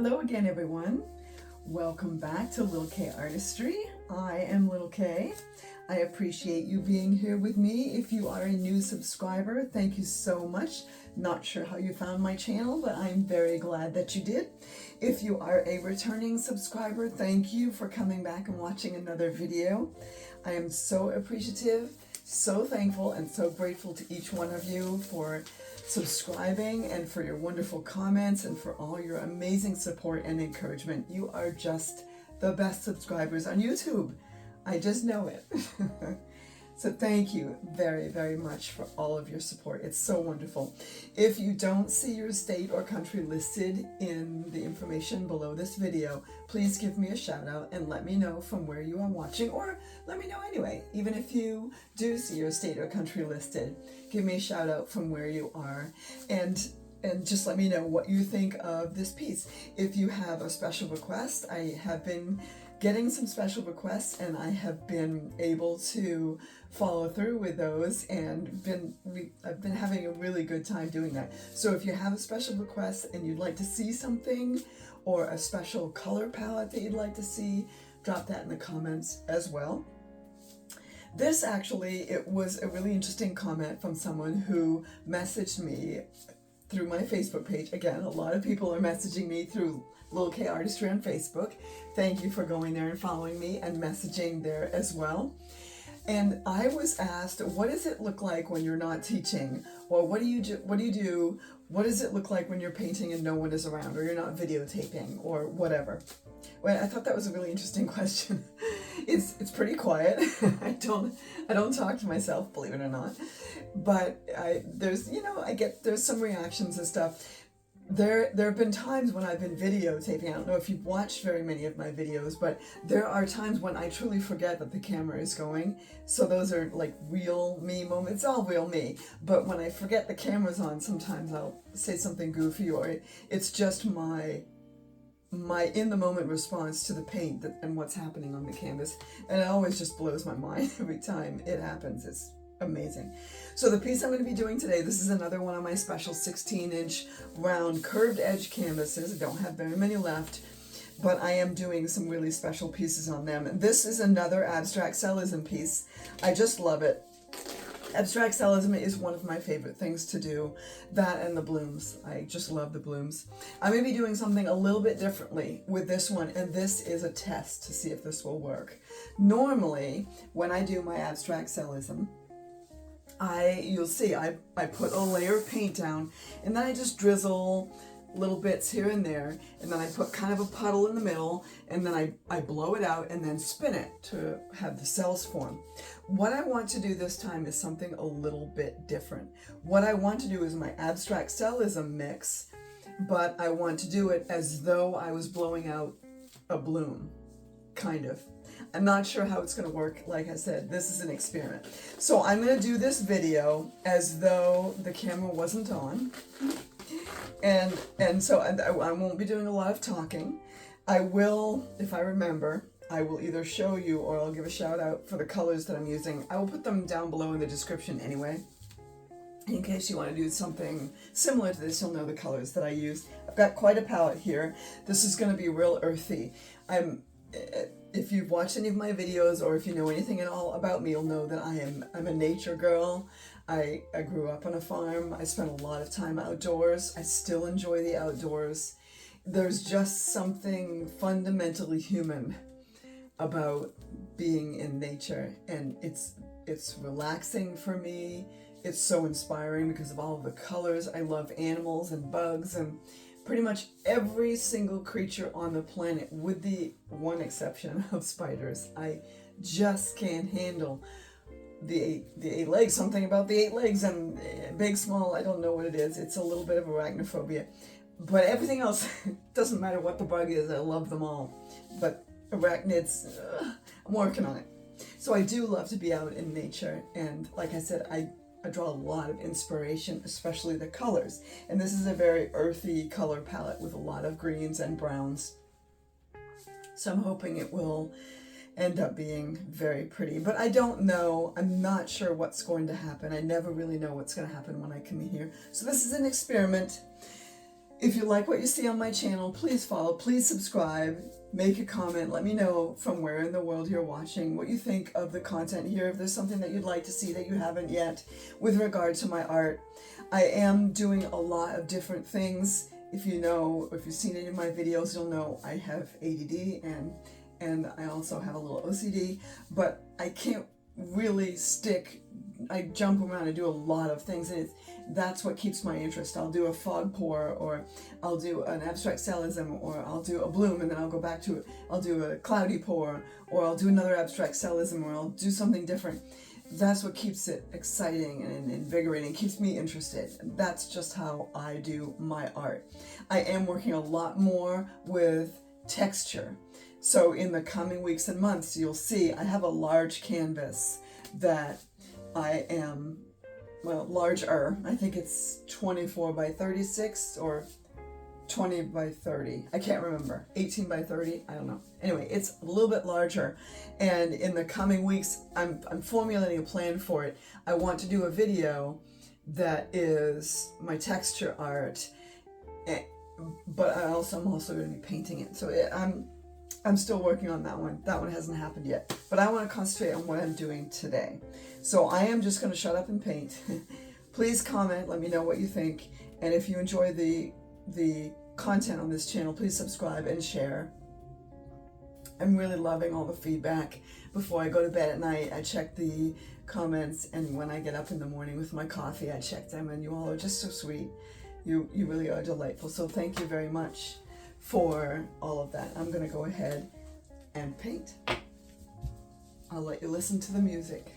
Hello again, everyone. Welcome back to Lil K Artistry. I am Lil K. I appreciate you being here with me. If you are a new subscriber, thank you so much. Not sure how you found my channel, but I'm very glad that you did. If you are a returning subscriber, thank you for coming back and watching another video. I am so appreciative, so thankful, and so grateful to each one of you for subscribing and for your wonderful comments and for all your amazing support and encouragement. You are just the best subscribers on YouTube. I just know it. So thank you very, very much for all of your support. It's so wonderful. If you don't see your state or country listed in the information below this video, please give me a shout out and let me know from where you are watching, or let me know anyway. Even if you do see your state or country listed, give me a shout out from where you are, and just let me know what you think of this piece. If you have a special request, I have been getting some special requests and I have been able to follow through with those, and I've been having a really good time doing that. So if you have a special request and you'd like to see something, or a special color palette that you'd like to see, drop that in the comments as well. This actually, it was a really interesting comment from someone who messaged me through my Facebook page. Again, a lot of people are messaging me through Lil K Artistry on Facebook. Thank you for going there and following me and messaging there as well. And I was asked, what does it look like when you're not teaching? Or what do you do? What does it look like when you're painting and no one is around, or you're not videotaping, or whatever? Well, I thought that was a really interesting question. It's pretty quiet. I don't talk to myself, believe it or not. But there's some reactions and stuff. There have been times when I've been videotaping. I don't know if you've watched very many of my videos, but there are times when I truly forget that the camera is going. So those are like real me moments. It's all real me. But when I forget the camera's on, sometimes I'll say something goofy, or it's just my in the moment response to the paint and what's happening on the canvas. And it always just blows my mind every time it happens. It's amazing. So the piece I'm going to be doing today, this is another one of my special 16-inch round curved edge canvases. I don't have very many left, but I am doing some really special pieces on them. And this is another abstract cellism piece. I just love it. Abstract cellism is one of my favorite things to do. That and the blooms. I just love the blooms. I'm going to be doing something a little bit differently with this one, and this is a test to see if this will work. Normally, when I do my abstract cellism, you'll see I put a layer of paint down, and then I just drizzle little bits here and there, and then I put kind of a puddle in the middle, and then I blow it out and then spin it to have the cells form. What I want to do this time is something a little bit different. What I want to do is my abstract cellism mix, but I want to do it as though I was blowing out a bloom, kind of. I'm not sure how it's going to work. Like I said, this is an experiment. So I'm going to do this video as though the camera wasn't on. And so I won't be doing a lot of talking. I will, if I remember, I will either show you or I'll give a shout out for the colors that I'm using. I will put them down below in the description anyway. In case you want to do something similar to this, you'll know the colors that I use. I've got quite a palette here. This is going to be real earthy. If you've watched any of my videos, or if you know anything at all about me, you'll know that I'm a nature girl. I grew up on a farm. I spent a lot of time outdoors. I still enjoy the outdoors. There's just something fundamentally human about being in nature, and it's relaxing for me. It's so inspiring because of all of the colors. I love animals and bugs and pretty much every single creature on the planet, with the one exception of spiders. I just can't handle the eight legs. Something about the 8 legs, and big, small, I don't know what it is. It's a little bit of arachnophobia. But everything else, doesn't matter what the bug is, I love them all. But arachnids, I'm working on it. So I do love to be out in nature, and like I said, I draw a lot of inspiration, especially the colors. And this is a very earthy color palette with a lot of greens and browns. So I'm hoping it will end up being very pretty. But I don't know. I'm not sure what's going to happen. I never really know what's going to happen when I come in here. So this is an experiment. If you like what you see on my channel, please follow, please subscribe, make a comment, let me know from where in the world you're watching, what you think of the content here, if there's something that you'd like to see that you haven't yet with regard to my art. I am doing a lot of different things. If you know, if you've seen any of my videos, you'll know I have ADD and I also have a little OCD, but I can't really stick. I jump around and do a lot of things, and that's what keeps my interest. I'll do a fog pour, or I'll do an abstract cellism, or I'll do a bloom and then I'll go back to it. I'll do a cloudy pour, or I'll do another abstract cellism, or I'll do something different. That's what keeps it exciting and invigorating, keeps me interested. That's just how I do my art. I am working a lot more with texture. So in the coming weeks and months, you'll see I have a large canvas that I am, well, larger. I think it's 24 by 36 or 20 by 30. I can't remember. 18 by 30. I don't know. Anyway, it's a little bit larger. And in the coming weeks, I'm formulating a plan for it. I want to do a video that is my texture art, but I'm also going to be painting it. So I'm still working on that one. That one hasn't happened yet. But I want to concentrate on what I'm doing today. So I am just going to shut up and paint. Please comment, let me know what you think. And if you enjoy the content on this channel, please subscribe and share. I'm really loving all the feedback. Before I go to bed at night, I check the comments, and when I get up in the morning with my coffee, I check them, and you all are just so sweet. You really are delightful. So thank you very much for all of that. I'm going to go ahead and paint. I'll let you listen to the music.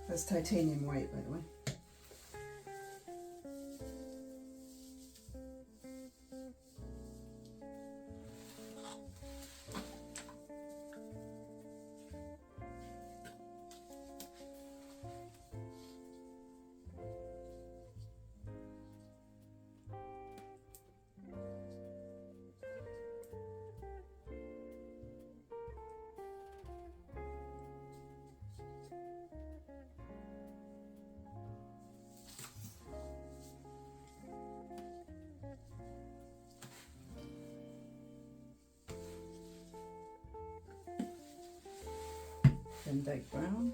That's titanium white, by the way. Then dyke brown.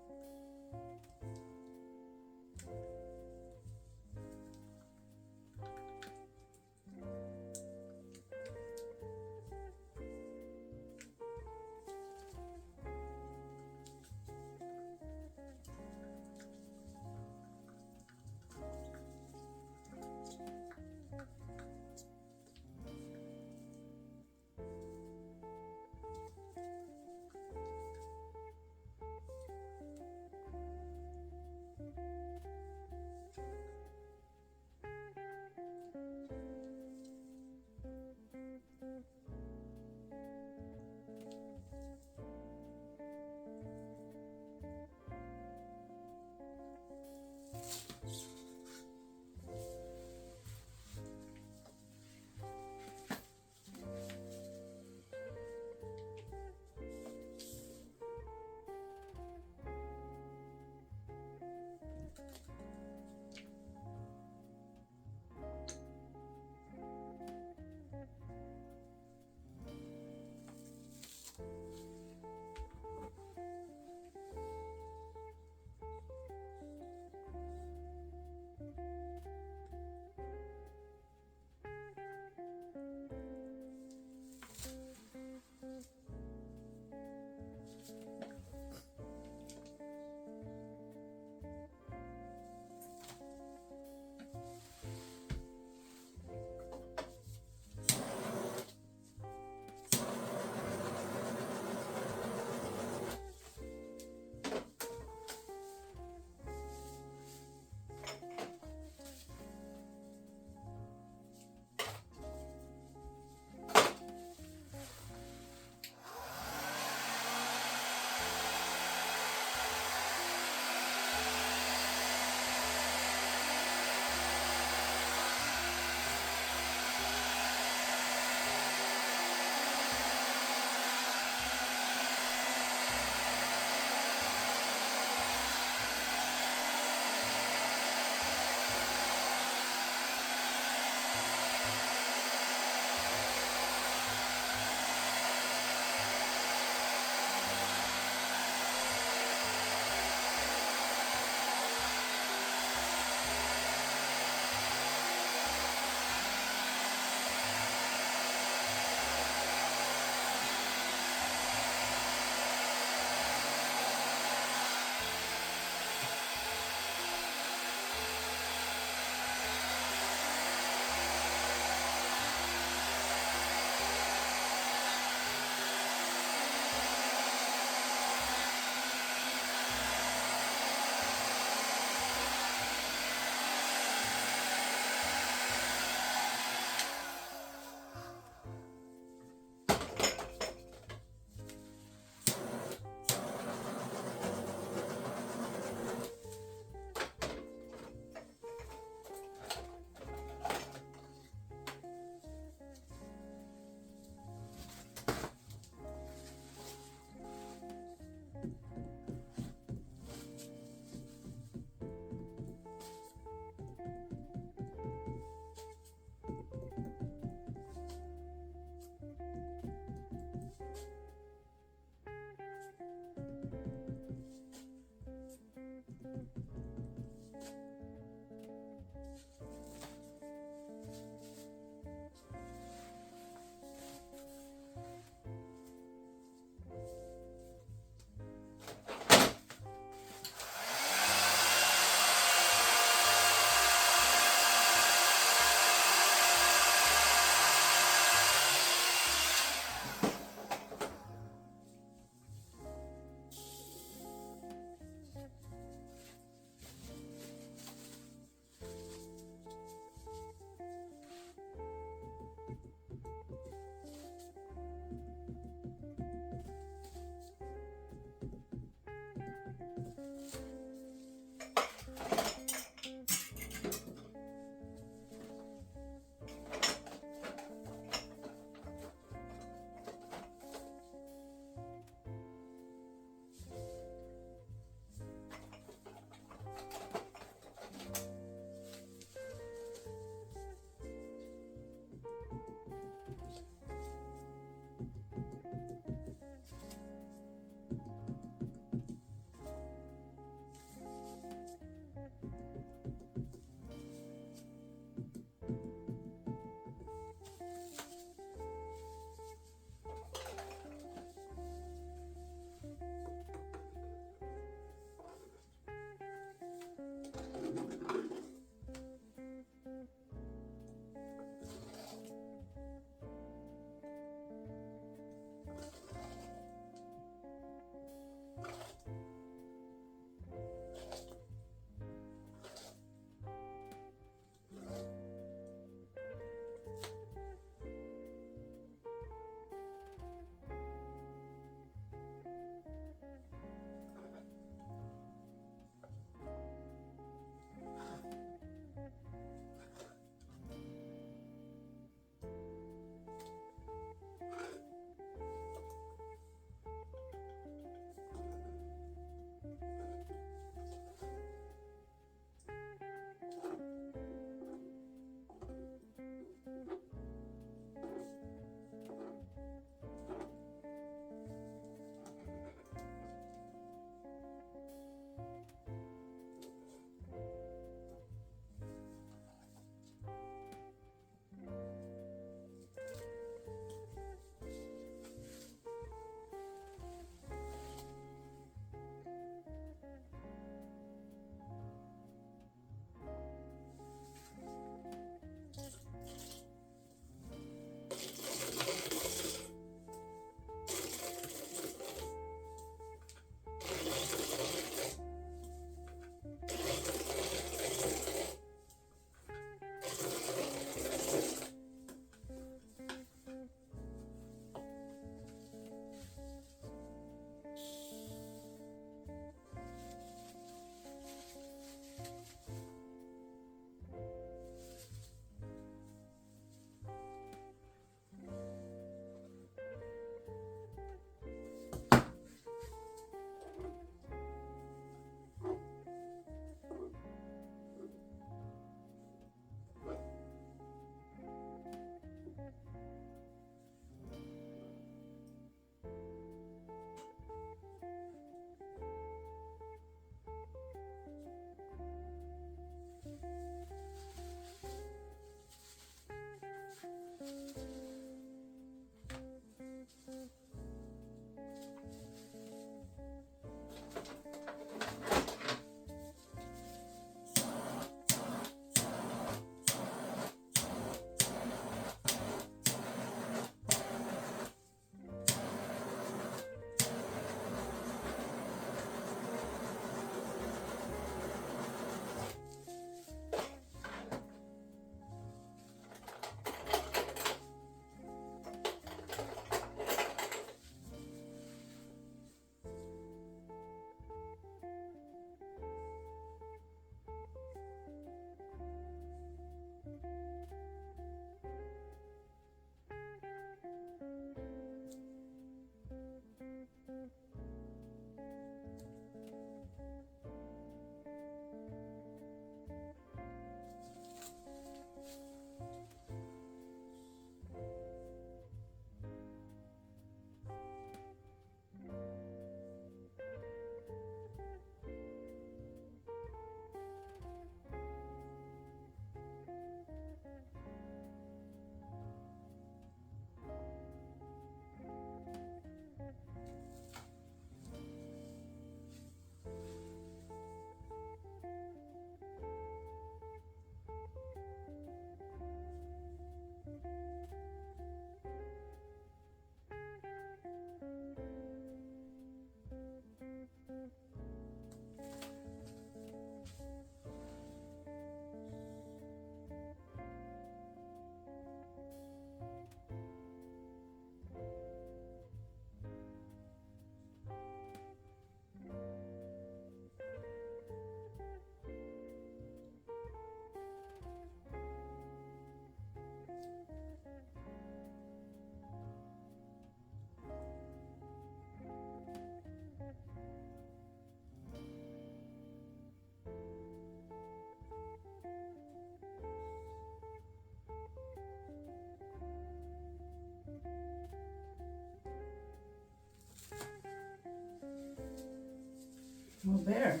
Well, there.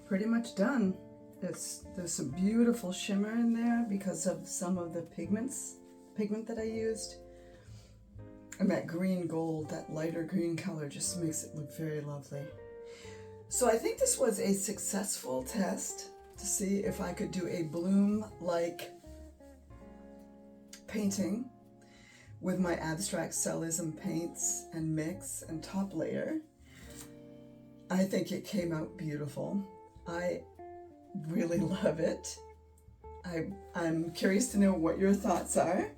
Pretty much done. There's some beautiful shimmer in there because of some of the pigment that I used. And that green gold, that lighter green color just makes it look very lovely. So I think this was a successful test to see if I could do a bloom-like painting with my abstract cellism paints and mix and top layer. I think it came out beautiful. I really love it. I'm curious to know what your thoughts are.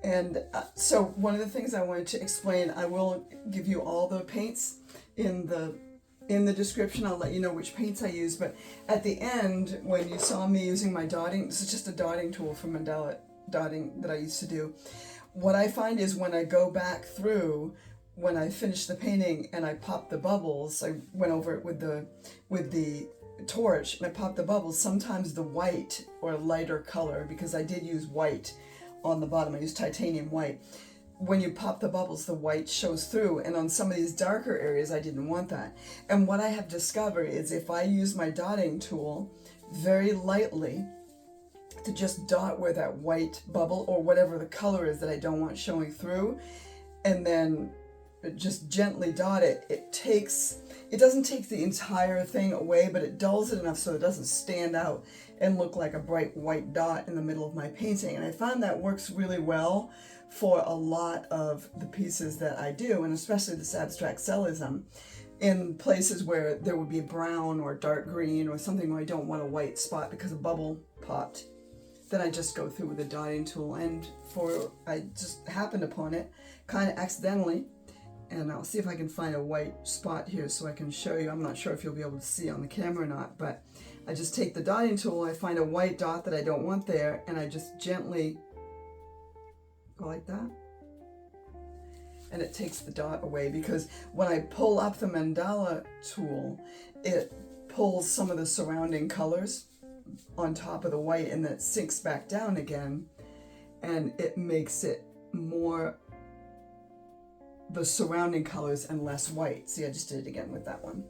And so one of the things I wanted to explain, I will give you all the paints in the description. I'll let you know which paints I use, but at the end, when you saw me using my dotting, this is just a dotting tool from Mandala dotting that I used to do. What I find is when I go back through, when I finish the painting and I pop the bubbles, I went over it with the torch and I popped the bubbles, sometimes the white or lighter color, because I did use white on the bottom, I used titanium white. When you pop the bubbles, the white shows through, and on some of these darker areas I didn't want that. And what I have discovered is if I use my dotting tool very lightly to just dot where that white bubble or whatever the color is that I don't want showing through, and then just gently dot it, it doesn't take the entire thing away, but it dulls it enough so it doesn't stand out and look like a bright white dot in the middle of my painting. And I found that works really well for a lot of the pieces that I do, and especially this abstract cellism, in places where there would be brown or dark green or something where I don't want a white spot because a bubble popped. Then I just go through with a dotting tool, and I just happened upon it kind of accidentally, and I'll see if I can find a white spot here so I can show you. I'm not sure if you'll be able to see on the camera or not, but I just take the dotting tool, I find a white dot that I don't want there, and I just gently go like that, and it takes the dot away, because when I pull up the mandala tool, it pulls some of the surrounding colors on top of the white, and then it sinks back down again, and it makes it more the surrounding colors and less white. See, I just did it again with that one.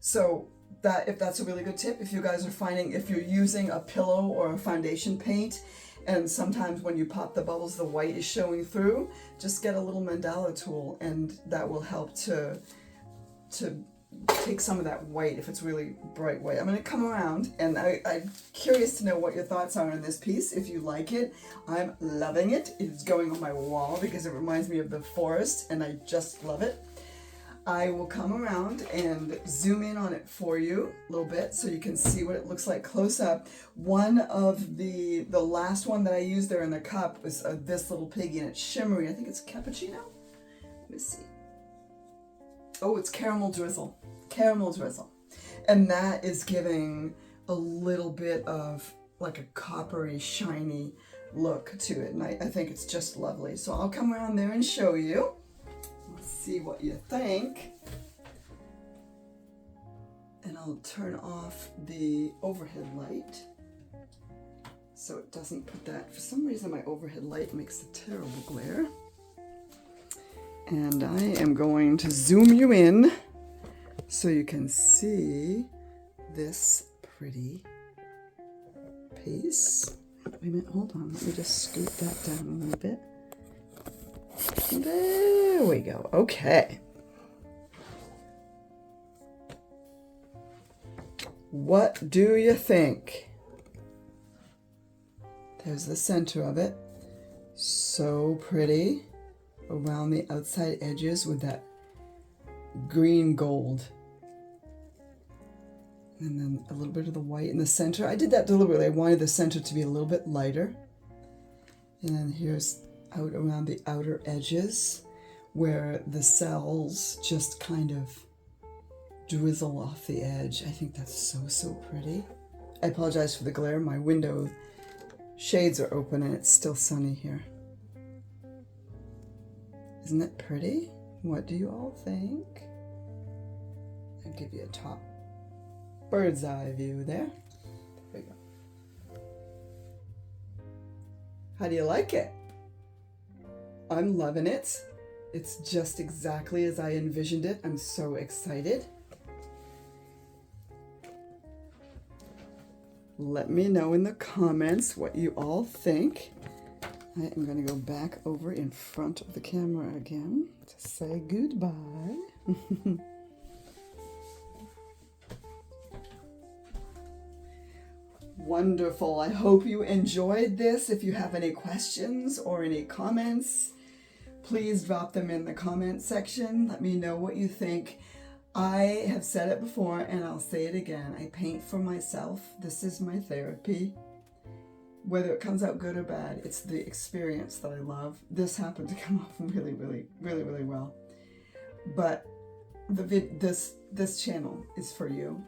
So if that's a really good tip, if you guys are finding, if you're using a pillow or a foundation paint, and sometimes when you pop the bubbles, the white is showing through, just get a little mandala tool, and that will help to take some of that white if it's really bright white. I'm going to come around, and I'm curious to know what your thoughts are on this piece. If you like it, I'm loving it. It's going on my wall because it reminds me of the forest, and I just love it. I will come around and zoom in on it for you a little bit so you can see what it looks like close up. One of the last one that I used there in the cup was this little piggy, and it's shimmery. I think it's cappuccino. Let me see. Oh, it's caramel drizzle. Caramel drizzle. And that is giving a little bit of like a coppery, shiny look to it. And I think it's just lovely. So I'll come around there and show you. Let's see what you think. And I'll turn off the overhead light so it doesn't put that. For some reason, my overhead light makes a terrible glare. And I am going to zoom you in so you can see this pretty piece. Wait a minute, hold on. Let me just scoot that down a little bit. There we go. Okay. What do you think? There's the center of it. So pretty. Around the outside edges with that green gold, and then a little bit of the white in the center. I did that deliberately. I wanted the center to be a little bit lighter, and then here's out around the outer edges where the cells just kind of drizzle off the edge. I think that's so pretty. I apologize for the glare. My window shades are open and it's still sunny here. Isn't it pretty? What do you all think? I'll give you a top bird's eye view there. There we go. How do you like it? I'm loving it. It's just exactly as I envisioned it. I'm so excited. Let me know in the comments what you all think. I am going to go back over in front of the camera again to say goodbye. Wonderful. I hope you enjoyed this. If you have any questions or any comments, please drop them in the comment section. Let me know what you think. I have said it before and I'll say it again. I paint for myself. This is my therapy. Whether it comes out good or bad, it's the experience that I love. This happened to come off really, really, really, really well. But this channel is for you,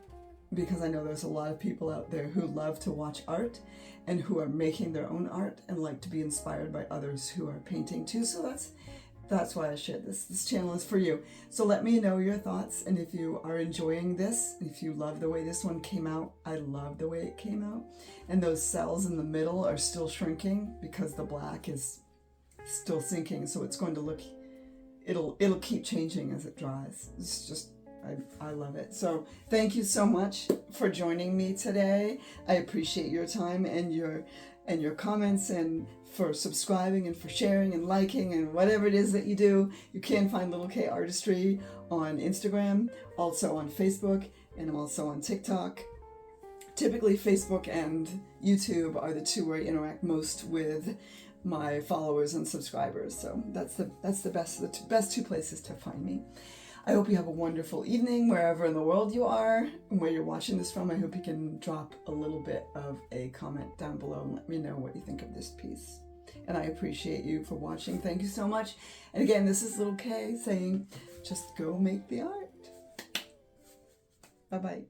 because I know there's a lot of people out there who love to watch art and who are making their own art and like to be inspired by others who are painting too. So that's why I shared this. This channel is for you. So let me know your thoughts, and if you are enjoying this, if you love the way this one came out. I love the way it came out. And those cells in the middle are still shrinking because the black is still sinking. So it's going to look, it'll keep changing as it dries. It's just, I love it. So thank you so much for joining me today. I appreciate your time and your comments, and for subscribing and for sharing and liking and whatever it is that you do. You can find Little K Artistry on Instagram, also on Facebook, and I'm also on TikTok. Typically Facebook and YouTube are the two where I interact most with my followers and subscribers. So that's the best two places to find me. I hope you have a wonderful evening wherever in the world you are and where you're watching this from. I hope you can drop a little bit of a comment down below and let me know what you think of this piece. And I appreciate you for watching. Thank you so much. And again, this is Little K saying, just go make the art. Bye-bye.